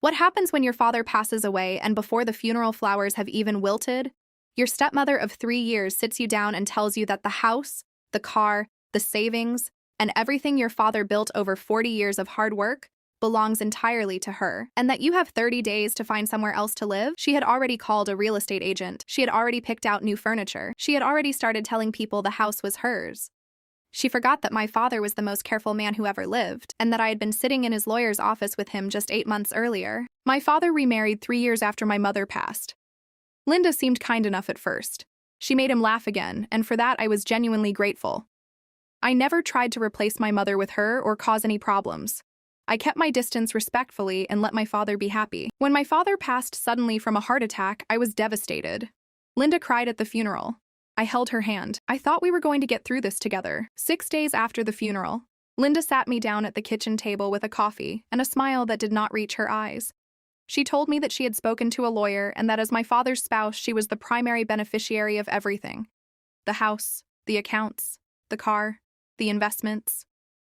What happens when your father passes away and before the funeral flowers have even wilted? Your stepmother of 3 years sits you down and tells you that the house, the car, the savings, and everything your father built over 40 years of hard work belongs entirely to her, and that you have 30 days to find somewhere else to live. She had already called a real estate agent. She had already picked out new furniture. She had already started telling people the house was hers. She forgot that my father was the most careful man who ever lived, and that I had been sitting in his lawyer's office with him just 8 months earlier. My father remarried 3 years after my mother passed. Linda seemed kind enough at first. She made him laugh again, and for that I was genuinely grateful. I never tried to replace my mother with her or cause any problems. I kept my distance respectfully and let my father be happy. When my father passed suddenly from a heart attack, I was devastated. Linda cried at the funeral. I held her hand. I thought we were going to get through this together. 6 days after the funeral, Linda sat me down at the kitchen table with a coffee and a smile that did not reach her eyes. She told me that she had spoken to a lawyer and that as my father's spouse, she was the primary beneficiary of everything. The house, the accounts, the car, the investments.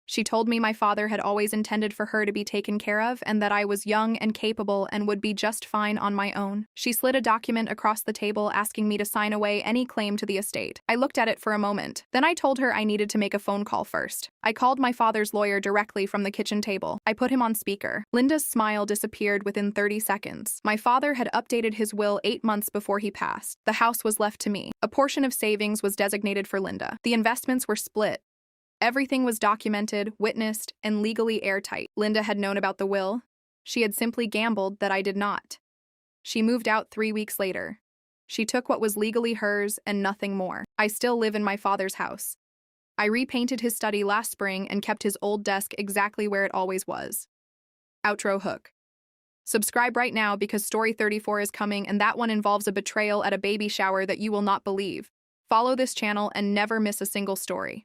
She told me my father had always intended for her to be taken care of and that I was young and capable and would be just fine on my own. She slid a document across the table asking me to sign away any claim to the estate. I looked at it for a moment. Then I told her I needed to make a phone call first. I called my father's lawyer directly from the kitchen table. I put him on speaker. Linda's smile disappeared within 30 seconds. My father had updated his will 8 months before he passed. The house was left to me. A portion of savings was designated for Linda. The investments were split. Everything was documented, witnessed, and legally airtight. Linda had known about the will. She had simply gambled that I did not. She moved out 3 weeks later. She took what was legally hers and nothing more. I still live in my father's house. I repainted his study last spring and kept his old desk exactly where it always was. Outro hook. Subscribe right now because story 34 is coming, and that one involves a betrayal at a baby shower that you will not believe. Follow this channel and never miss a single story.